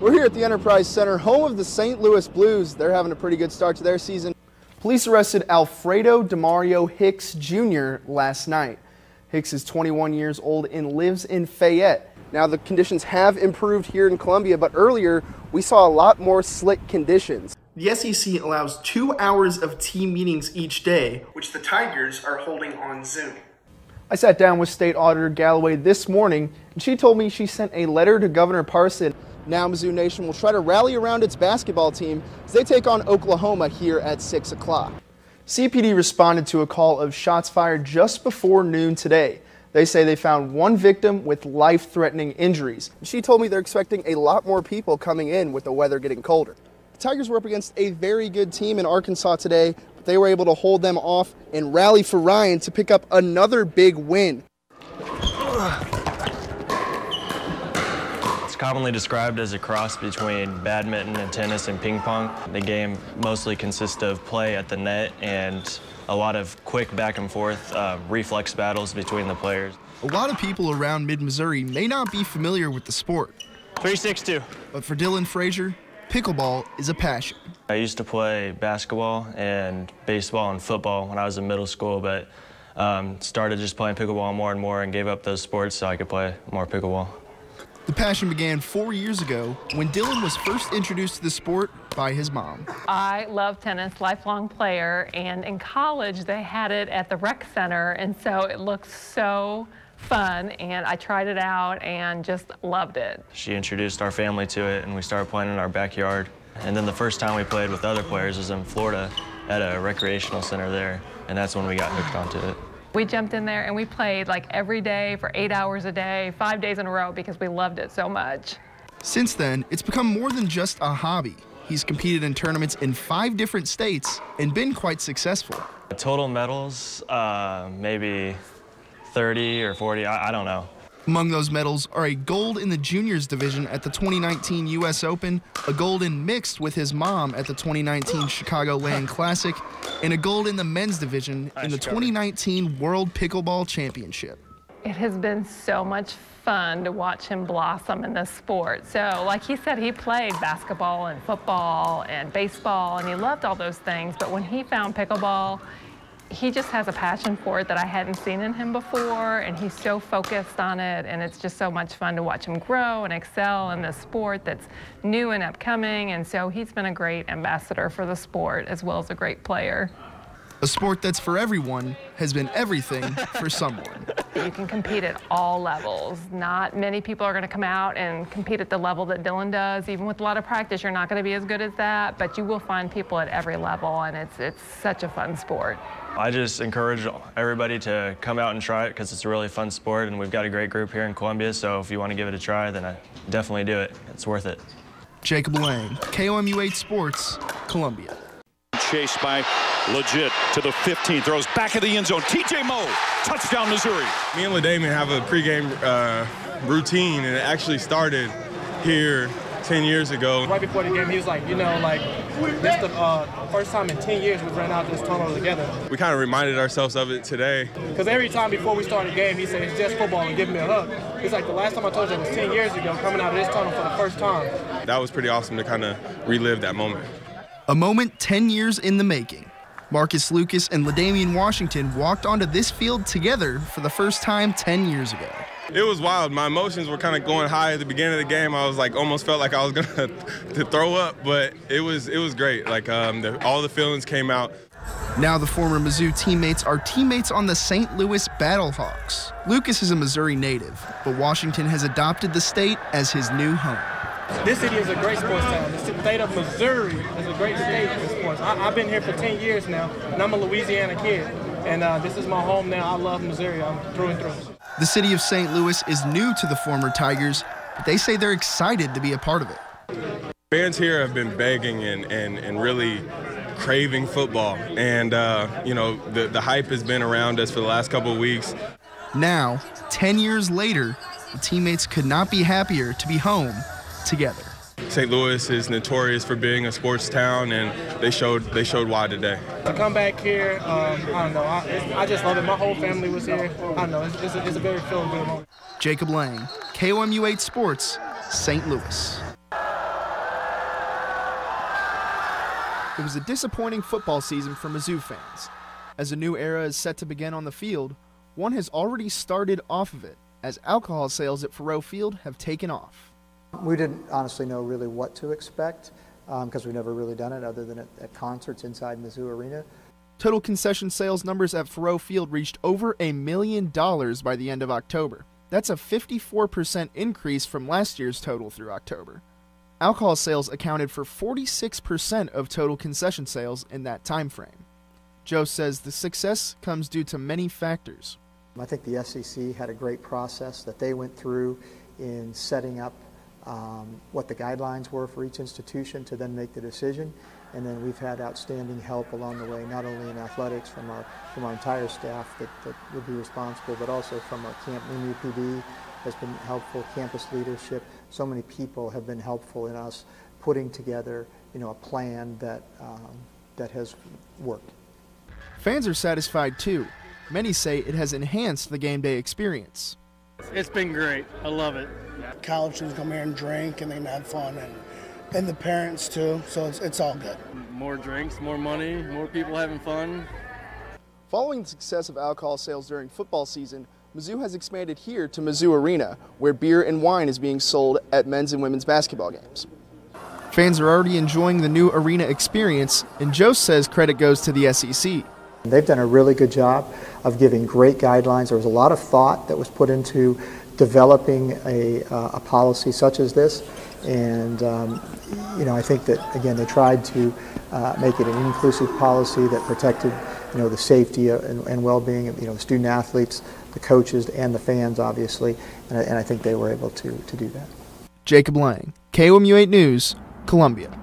We're here at the Enterprise Center, home of the St. Louis Blues. They're having a pretty good start to their season. Police arrested Alfredo DeMario Hicks Jr. last night. Hicks is 21 years old and lives in Fayette. Now, the conditions have improved here in Columbia, but earlier we saw a lot more slick conditions. The SEC allows 2 hours of team meetings each day, which the Tigers are holding on Zoom. I sat down with State Auditor Galloway this morning, and she told me she sent a letter to Governor Parson. Now Mizzou Nation will try to rally around its basketball team as they take on Oklahoma here at 6 o'clock. CPD responded to a call of shots fired just before noon today. They say they found one victim with life-threatening injuries. She told me they're expecting a lot more people coming in with the weather getting colder. The Tigers were up against a very good team in Arkansas today, but they were able to hold them off and rally for Ryan to pick up another big win. It's commonly described as a cross between badminton and tennis and ping pong. The game mostly consists of play at the net and a lot of quick back and forth reflex battles between the players. A lot of people around mid-Missouri may not be familiar with the sport. 3-6-2. But for Dylan Frazier, pickleball is a passion. I used to play basketball and baseball and football when I was in middle school, but started just playing pickleball more and more and gave up those sports so I could play more pickleball. The passion began 4 years ago when Dylan was first introduced to the sport by his mom. I love tennis, lifelong player, and in college they had it at the rec center, and so it looked so fun, and I tried it out and just loved it. She introduced our family to it, and we started playing in our backyard. And then the first time we played with other players was in Florida at a recreational center there, and that's when we got hooked onto it. We jumped in there and we played like every day for 8 hours a day, 5 days in a row because we loved it so much. Since then, it's become more than just a hobby. He's competed in tournaments in 5 different states and been quite successful. Total medals, maybe 30 or 40, I don't know. Among those medals are a gold in the juniors division at the 2019 U.S. Open, a gold in mixed with his mom at the 2019 Chicagoland Classic, and a gold in the men's division in the 2019 World Pickleball Championship. It has been so much fun to watch him blossom in this sport. So like he said, he played basketball and football and baseball, and he loved all those things, but when he found pickleball, he just has a passion for it that I hadn't seen in him before, and he's so focused on it, and it's just so much fun to watch him grow and excel in this sport that's new and upcoming, and so he's been a great ambassador for the sport as well as a great player. A sport that's for everyone has been everything for someone. You can compete at all levels. Not many people are going to come out and compete at the level that Dylan does. Even with a lot of practice, you're not going to be as good as that, but you will find people at every level, and it's such a fun sport. I just encourage everybody to come out and try it because it's a really fun sport, and we've got a great group here in Columbia, so if you want to give it a try, then I definitely do it. It's worth it. Jacob Lang, KOMU 8 Sports, Columbia. Chased by Legit to the 15, throws back of the end zone. TJ Moe, touchdown Missouri. Me and LaDamon have a pregame routine, and it actually started here 10 years ago. Right before the game, he was like, you know, like, this is the first time in 10 years we've ran out this tunnel together. We kind of reminded ourselves of it today. Because every time before we start a game, he said, it's just football and give me a hug. It's like the last time I told you it was 10 years ago, coming out of this tunnel for the first time. That was pretty awesome to kind of relive that moment. A moment 10 years in the making. Marcus Lucas and LaDamian Washington walked onto this field together for the first time 10 years ago. It was wild. My emotions were kind of going high at the beginning of the game. I was like, almost felt like I was gonna to throw up, but it was great. Like all the feelings came out. Now the former Mizzou teammates are teammates on the St. Louis Battlehawks. Lucas is a Missouri native, but Washington has adopted the state as his new home. This city is a great sports town. The state of Missouri is a great state for sports. I've been here for 10 years now, and I'm a Louisiana kid. And this is my home now. I love Missouri. I'm through and through. The city of St. Louis is new to the former Tigers, but they say they're excited to be a part of it. Fans here have been begging and really craving football. And, you know, the hype has been around us for the last couple of weeks. Now, 10 years later, the teammates could not be happier to be home together. St. Louis is notorious for being a sports town, and they showed why today. To come back here, I don't know, I just love it. My whole family was here. I don't know, it's a very feeling good moment. Jacob Lang, KOMU 8 Sports, St. Louis. It was a disappointing football season for Mizzou fans. As a new era is set to begin on the field, one has already started off of it, as alcohol sales at Faurot Field have taken off. We didn't honestly know really what to expect because we've never really done it other than at concerts inside Mizzou Arena. Total concession sales numbers at Faurot Field reached over $1 million by the end of October. That's a 54% increase from last year's total through October. Alcohol sales accounted for 46% of total concession sales in that time frame. Joe says the success comes due to many factors. I think the SEC had a great process that they went through in setting up what the guidelines were for each institution to then make the decision. And then we've had outstanding help along the way, not only in athletics from our entire staff that would be responsible, but also from our camp. Mizzou PD has been helpful, campus leadership. So many people have been helpful in us putting together, a plan that has worked. Fans are satisfied too. Many say it has enhanced the game day experience. It's been great. I love it. College students come here and drink and they can have fun, and the parents too, so it's all good. More drinks, more money, more people having fun. Following the success of alcohol sales during football season, Mizzou has expanded here to Mizzou Arena, where beer and wine is being sold at men's and women's basketball games. Fans are already enjoying the new arena experience, and Joe says credit goes to the SEC. They've done a really good job of giving great guidelines. There was a lot of thought that was put into developing a policy such as this, and I think that again they tried to make it an inclusive policy that protected the safety and well-being of the student athletes, the coaches, and the fans, obviously, and I think they were able to do that. Jacob Lang, KOMU 8 News, Columbia.